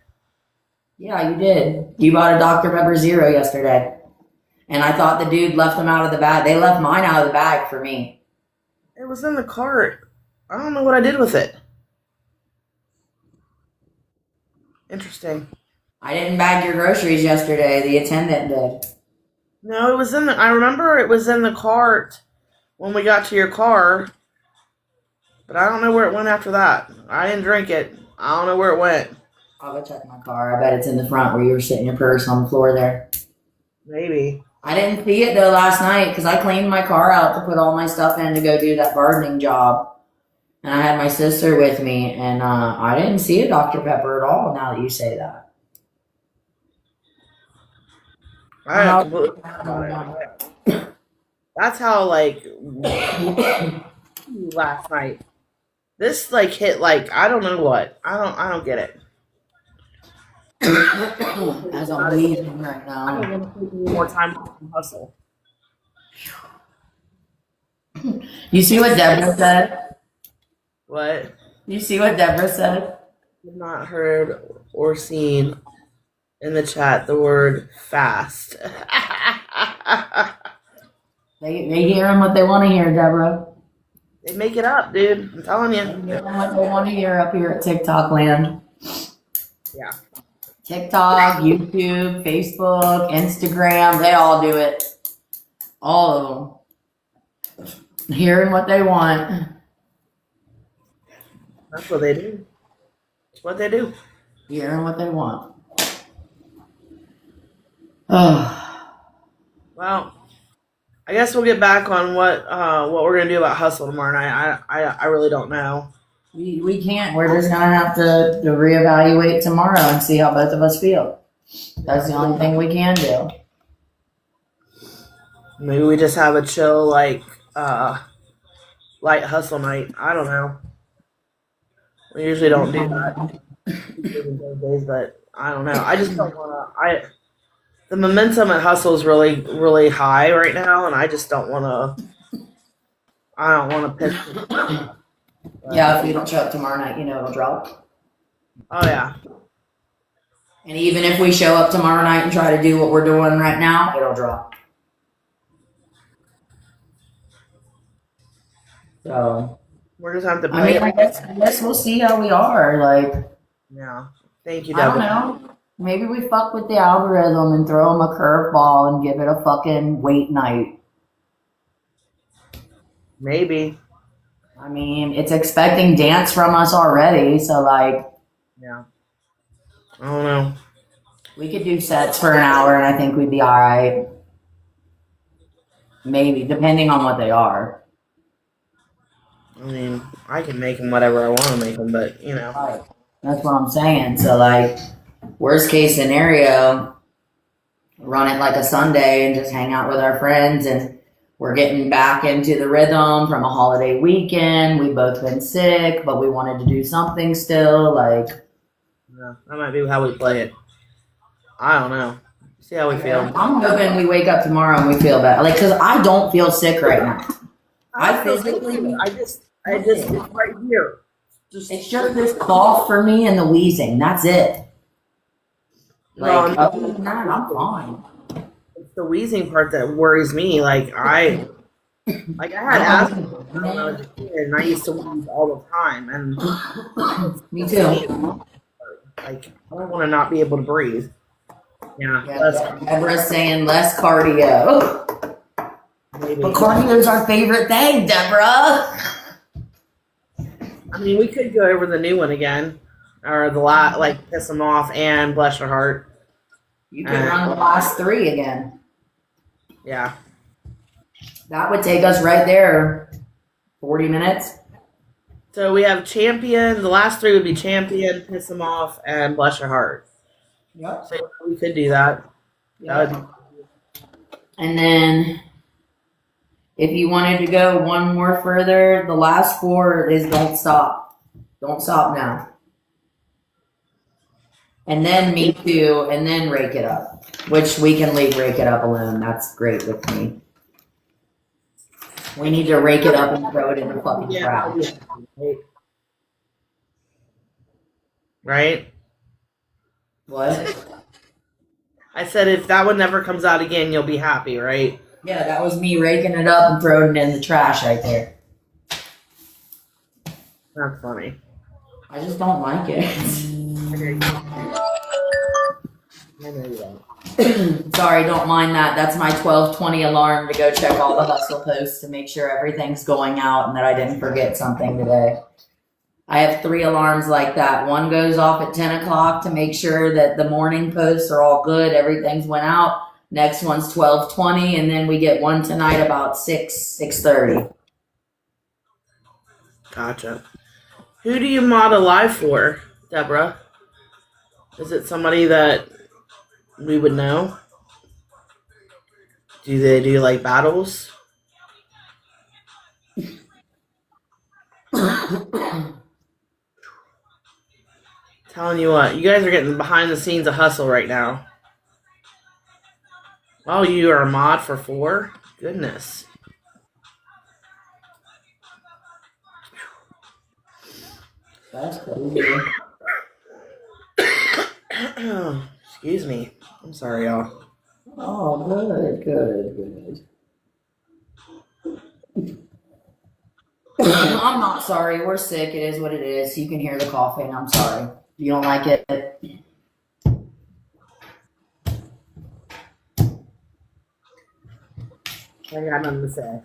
Yeah, you did. You bought a Dr. Pepper Zero yesterday. And I thought the dude left them out of the bag. They left mine out of the bag for me. It was in the cart. I don't know what I did with it. Interesting. I didn't bag your groceries yesterday. The attendant did. No, it was I remember it was in the cart when we got to your car. But I don't know where it went after that. I didn't drink it. I don't know where it went. I'll go check my car. I bet it's in the front where you were sitting your purse on the floor there. Maybe. I didn't see it though last night because I cleaned my car out to put all my stuff in to go do that gardening job. And I had my sister with me, and I didn't see a Dr. Pepper at all now that you say that. I completely forgot about it. That's how, like, last night. This, like, hit, like, I don't know what. I don't get it. As I'm leaving right I don't now. want to take any more time to hustle. You see what Deborah said? What? You see what Deborah said? I've not heard or seen in the chat the word fast. They hearing what they want to hear, Deborah. They make it up, dude. I'm telling They you. hearing what they want to hear up here at TikTok land. Yeah. TikTok, YouTube, Facebook, Instagram, they all do it. All of them. Hearing what they want. That's what they do. That's what they do. Hearing what they want. Oh. Well, I guess we'll get back on what we're gonna do about hustle tomorrow night. I really don't know. We can't. We're just gonna have to reevaluate tomorrow and see how both of us feel. That's the only thing we can do. Maybe we just have a chill light hustle night. I don't know. We usually don't do that those days, but I don't know. I just don't wanna. The momentum at hustle is really high right now, and I just don't wanna. I don't wanna piss. Yeah, if you don't show up tomorrow night, it'll drop. Oh yeah. And even if we show up tomorrow night and try to do what we're doing right now, it'll drop. So We're just have to I play. mean, I guess we'll see how we are. Like, Yeah. Thank you, I don't Deborah. know. Maybe we fuck with the algorithm and throw them a curveball and give it a fucking wait night. Maybe. I mean, it's expecting dance from us already, so like, Yeah. I don't know. we could do sets for an hour and I think we'd be alright. Maybe, depending on what they are. I mean, I can make them whatever I want to make them, but Right. That's what I'm saying. So like, worst case scenario, run it like a Sunday and just hang out with our friends, and we're getting back into the rhythm from a holiday weekend. We've both been sick, but we wanted to do something still. Like, yeah, that might be how we play it. I don't know. See how we feel. I'm hoping we wake up tomorrow and we feel better. Like, cause I don't feel sick right now. I physically, I just, it's right here. it's just this cough for me and the wheezing. That's it. Like, other than that, I'm fine. It's the wheezing part that worries me. I had asthma when I was a kid, and I used to wheeze all the time, and Me too. I don't want to not be able to breathe. Yeah, that's Deborah's saying less cardio. maybe. But cardio's our favorite thing, Deborah. I mean, we could go over the new one again, or the piss them off and bless your heart. You could run the last 3 again. Yeah. That would take us right there. 40 minutes. So we have champion. The last 3 would be champion, piss them off, and bless your heart. Yep. So we could do that. That would And then, if you wanted to go one more further, the last 4 is don't stop. Don't stop now. And then me too, and then rake it up. Which we can leave rake it up alone. That's great with me. We need to rake it up and throw it in the fucking trash. Right? What? I said if that one never comes out again, you'll be happy, right? Yeah, that was me raking it up and throwing it in the trash right there. That's funny. I just don't like it. I know you don't. Sorry, don't mind that. That's my 12:20 alarm to go check all the hustle posts to make sure everything's going out and that I didn't forget something today. I have 3 alarms like that. One goes off at 10 o'clock to make sure that the morning posts are all good, everything's went out. Next one's 12:20, and then we get one tonight about 6:30. Gotcha. Who do you mod a live for, Deborah? Is it somebody that we would know? Do they do battles? Telling you what, you guys are getting behind the scenes of hustle right now. Oh, you are a mod for 4? Goodness. That's crazy. Excuse me. I'm sorry, y'all. Oh, good. I'm not sorry. We're sick. It is what it is. You can hear the coughing. I'm sorry. If you don't like it. I got nothing to say.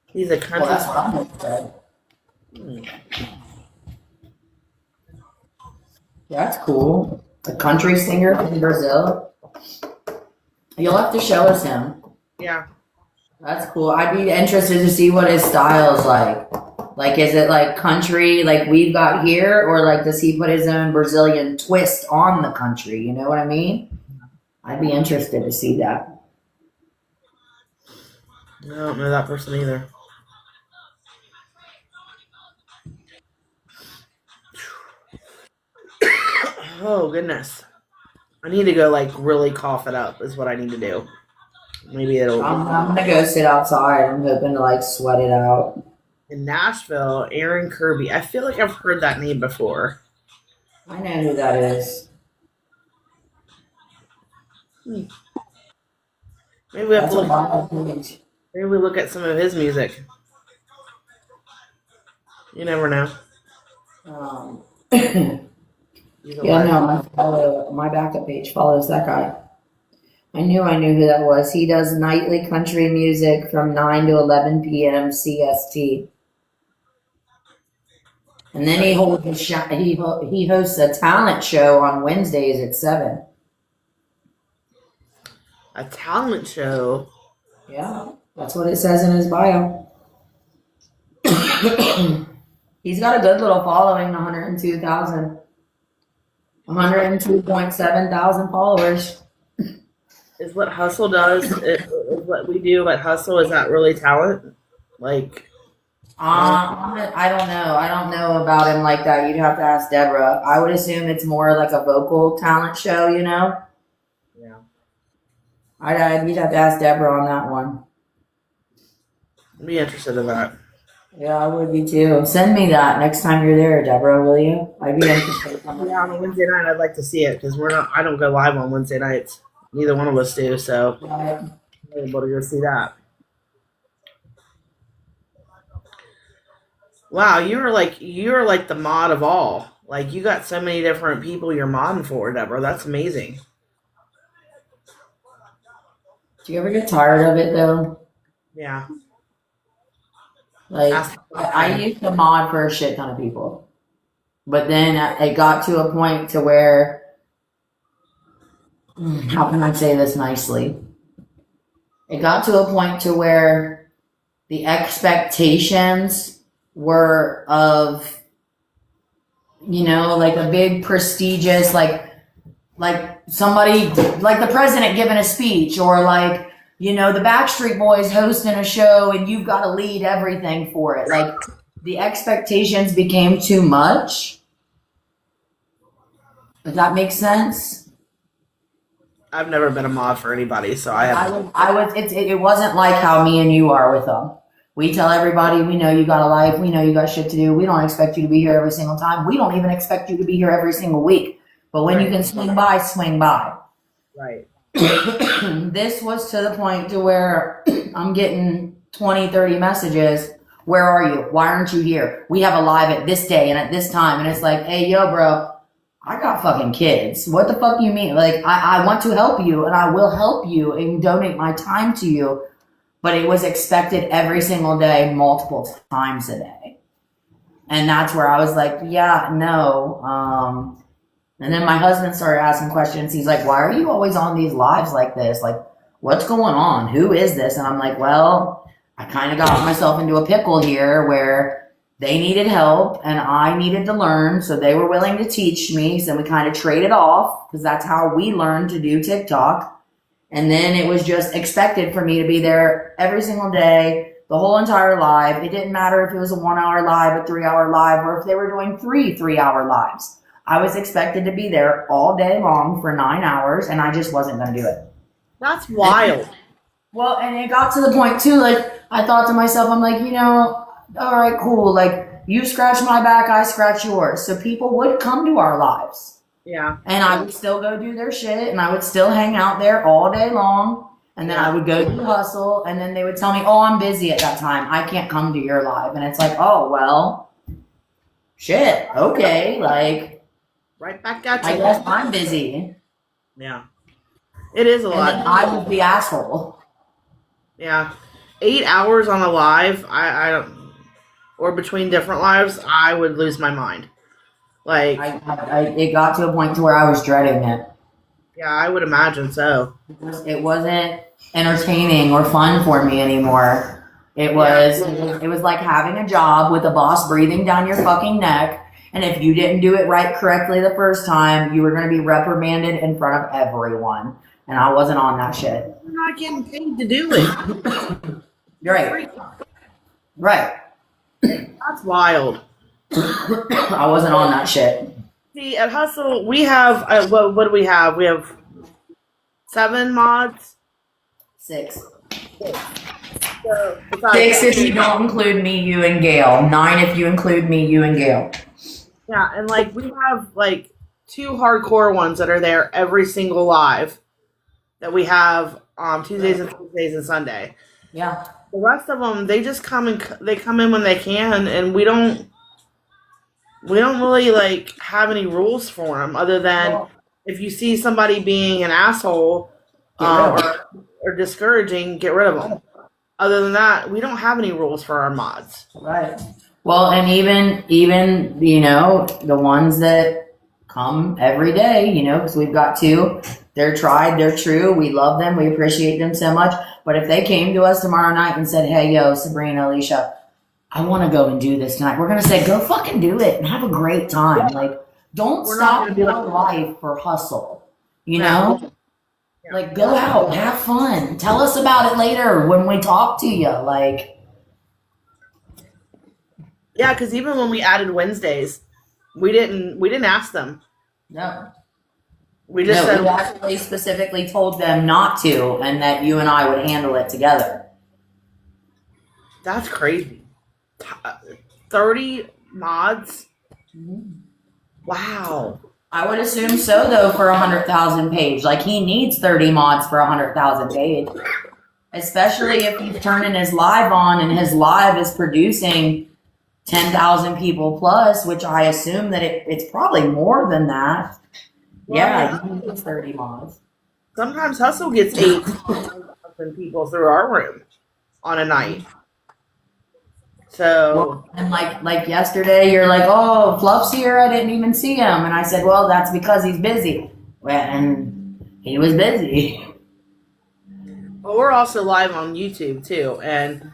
He's a country. Well, that's what I'm going to say. That's cool. A country singer from Brazil. You'll have to show us him. Yeah. That's cool. I'd be interested to see what his style's like. Like, is it like country, like we've got here, or like does he put his own Brazilian twist on the country? You know what I mean? I'd be interested to see that. I don't know that person either. Oh goodness. I need to go like really cough it up is what I need to do. Maybe it'll I'm gonna go sit outside. I'm hoping to like sweat it out. in Nashville, Aaron Kirby. I feel like I've heard that name before. I know who that is. Maybe we have That's to a look wild page. maybe we look at some of his music. You never know. Yeah, He's alive. no, my backup page follows that guy. I knew who that was. He does nightly country music from 9 to 11 p.m. CST. And then he he hosts a talent show on Wednesdays at 7. A talent show. Yeah, that's what it says in his bio. He's got a good little following, 102,000. 102.7 thousand followers. Is what Hustle does, is what we do at Hustle, is that really talent? Like, I don't know. I don't know about him like that. You'd have to ask Deborah. I would assume it's more like a vocal talent show, you know? yeah. You'd have to ask Deborah on that one. I'd be interested in that. Yeah, I would be too. Send me that next time you're there, Deborra, will you? I'd be interested. Yeah, on a Wednesday night, I'd like to see it because I don't go live on Wednesday nights. Neither one of us do, so I'm able to go see that. Wow, you're like the mod of all. Like you got so many different people you're modding for, Deborah. That's amazing. Do you ever get tired of it though? Yeah. Like, I used to mod for a shit ton of people. But then it got to a point to where, how can I say this nicely? It got to a point to where the expectations were of, like a big prestigious, like somebody, like the president giving a speech, or like, the Backstreet Boys hosting a show and you've got to lead everything for it. Like the expectations became too much. Does that make sense? I've never been a mod for anybody, so I have. It wasn't like how me and you are with them. We tell everybody, we know you got a life, we know you got shit to do. We don't expect you to be here every single time. We don't even expect you to be here every single week. But when you can swing by, swing by. Right. This was to the point to where I'm getting 20, 30 messages. Where are you? Why aren't you here? We have a live at this day and at this time. And it's like, hey, yo, bro, I got fucking kids. What the fuck do you mean? Like, I want to help you and I will help you and donate my time to you. But it was expected every single day, multiple times a day. And that's where I was like, yeah, no. And then my husband started asking questions. He's like, why are you always on these lives like this? Like, what's going on? Who is this? And I'm like, well, I kind of got myself into a pickle here where they needed help and I needed to learn. So they were willing to teach me. So we kind of traded off because that's how we learned to do TikTok. And then it was just expected for me to be there every single day, the whole entire live. It didn't matter if it was a 1 hour live, a 3 hour live, or if they were doing 3 hour lives. I was expected to be there all day long for 9 hours, and I just wasn't going to do it. That's wild. Well, and it got to the point, too, like, I thought to myself, I'm like, all right, cool. Like, you scratch my back, I scratch yours. So people would come to our lives. Yeah. And I would still go do their shit, and I would still hang out there all day long. And then I would go do Hustle, and then they would tell me, oh, I'm busy at that time. I can't come to your live. And it's like, oh, well, shit, okay, like... Right back at you. I guess I'm busy. Yeah. It is a lot. And then I was the asshole. Yeah. 8 hours on a live, I don't, or between different lives, I would lose my mind. Like, it got to a point to where I was dreading it. Yeah, I would imagine so. It wasn't entertaining or fun for me anymore. It was like having a job with a boss breathing down your fucking neck. And if you didn't do it right correctly the first time, you were going to be reprimanded in front of everyone. And I wasn't on that shit. You're not getting paid to do it. Right. Right. That's wild. I wasn't on that shit. See, at Hustle, we have, what do we have? We have 7 mods. 6. So, 6 if you don't include me, you, and Gail. 9 if you include me, you, and Gail. Yeah, and like we have like 2 hardcore ones that are there every single live that we have Tuesdays and Thursdays and Sunday. Yeah. The rest of them, they just come in when they can, and we don't really like have any rules for them other than if you see somebody being an asshole or discouraging, get rid of them. Other than that, we don't have any rules for our mods. Right. Well, and even you know, the ones that come every day, you know, because we've got 2. They're tried, they're true. We love them. We appreciate them so much. But if they came to us tomorrow night and said, hey, yo, Sabrina, Alicia, I want to go and do this tonight, we're going to say, go fucking do it and have a great time. Like, don't stop your life for hustle, you know? Yeah. Like, go out, have fun. Tell us about it later when we talk to you. Like, yeah, because even when we added Wednesdays, we didn't ask them. No. We just said we actually specifically told them not to, and that you and I would handle it together. That's crazy. 30 mods? Mm-hmm. Wow. I would assume so, though, for 100,000 page. Like, he needs 30 mods for 100,000 page. Especially if he's turning his live on and his live is producing 10,000 people plus, which I assume that it's probably more than that. Well, yeah, he needs 30 mods. Sometimes Hustle gets 8,000 people through our room on a night. So, well, and like yesterday, you're like, oh, Fluff's here. I didn't even see him. And I said, well, that's because he's busy. Well, and he was busy. Well, we're also live on YouTube too. And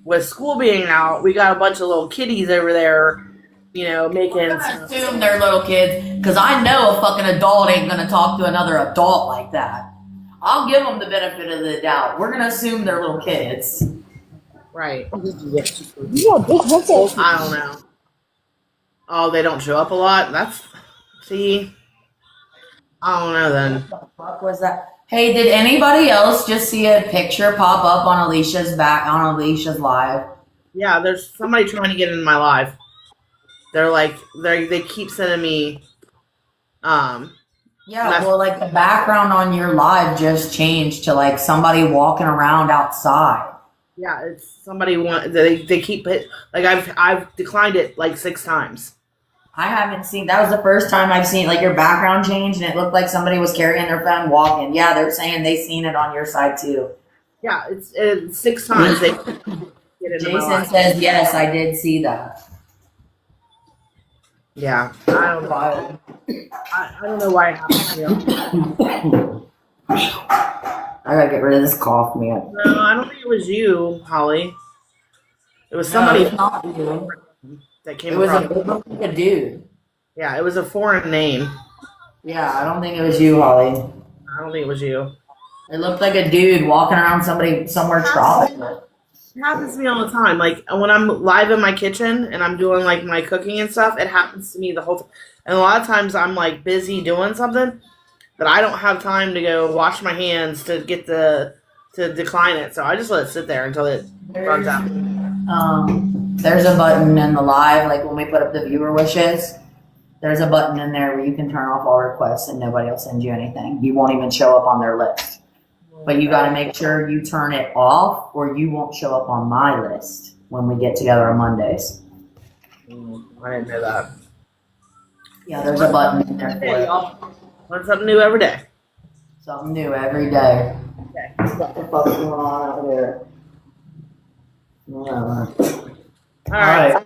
with school being out, we got a bunch of little kiddies over there, you know, making. I assume they're little kids because I know a fucking adult ain't gonna talk to another adult like that. I'll give them the benefit of the doubt. We're gonna assume they're little kids. Right. I don't know. Oh, they don't show up a lot? See? I don't know then. What the fuck was that? Hey, did anybody else just see a picture pop up on Alicia's live? Yeah, there's somebody trying to get in my live. They're like, they keep sending me, yeah, well, like the background on your live just changed to like somebody walking around outside. Yeah, it's somebody they keep it, like I've declined it like 6 times. I haven't seen, that was the first time I've seen like your background changed and it looked like somebody was carrying their phone walking. Yeah, they're saying they seen it on your side too. Yeah, it's 6 times they get into my live. Jason says, yes, I did see that. Yeah, I don't know. I don't know why it happened to me. I gotta get rid of this cough, man. No, I don't think it was you, Holly. It was somebody not you. that came It was across. a dude. Yeah, it was a foreign name. Yeah, I don't think it was you, Holly. I don't think it was you. It looked like a dude walking around somewhere tropical. It happens to me all the time. Like when I'm live in my kitchen and I'm doing like my cooking and stuff, it happens to me the whole time. And a lot of times I'm like busy doing something that I don't have time to go wash my hands to get to decline it. So I just let it sit there until it runs out. There's a button in the live, like when we put up the viewer wishes, there's a button in there where you can turn off all requests and nobody will send you anything. You won't even show up on their list. But you got to make sure you turn it off or you won't show up on my list when we get together on Mondays. I didn't know that. Yeah, there's a button in there for Hey, it. y'all. Learn something new every day. Something new every day. Okay. What the fuck's going on out there? All right.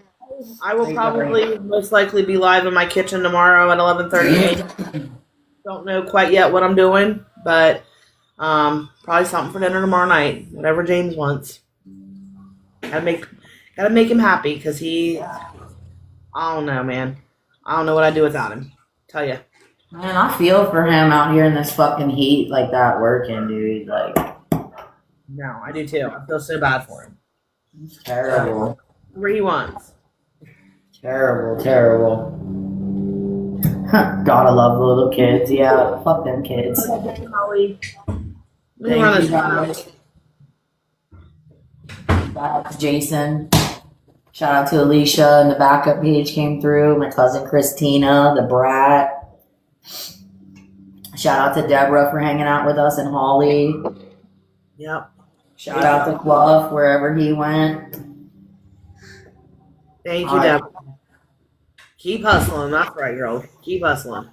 I will probably most likely be live in my kitchen tomorrow at 11:38. Don't know quite yet what I'm doing, but Probably something for dinner tomorrow night. Whatever James wants. Gotta make him happy because I don't know, man. I don't know what I'd do without him. Tell ya. Man, I feel for him out here in this fucking heat like that working, dude. Like, No, I do too. I feel so bad for him. it's terrible. Whatever he wants. Terrible. Gotta love the little kids. Yeah, fuck them kids. Holly. We Thank run you, this guys. Shout out to Jason. Shout out to Alicia, and the backup page came through. My cousin Christina, the brat. Shout out to Deborah for hanging out with us, and Holly. Yep. Shout out to Cluff wherever he went. Thank you, Deb. Keep hustling. That's right, girl. Keep hustling.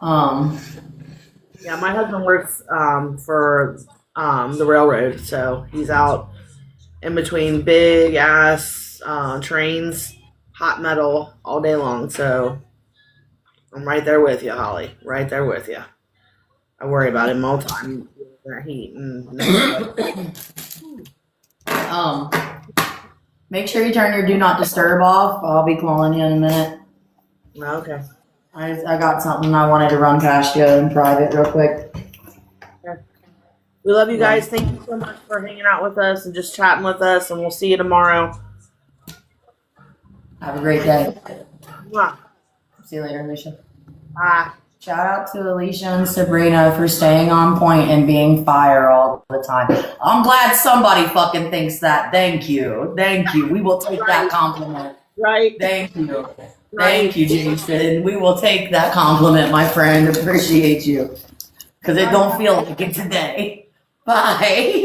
Yeah, my husband works for the railroad, so he's out in between big ass trains, hot metal all day long. So I'm right there with you, Holly. Right there with you. I worry about him all the time. That heat and make sure you turn your do not disturb off. I'll be calling you in a minute. okay. I got something I wanted to run past you in private real quick. We love you guys. Thank you so much for hanging out with us and just chatting with us, and we'll see you tomorrow. Have a great day. Mwah. See you later, Alicia. Bye. Shout out to Alicia and Sabrina for staying on point and being fire all the time. I'm glad somebody fucking thinks that. Thank you. We will take that compliment. Right. Thank you. Thank you, Jason. We will take that compliment, my friend. Appreciate you. Because it don't feel like it today. Bye.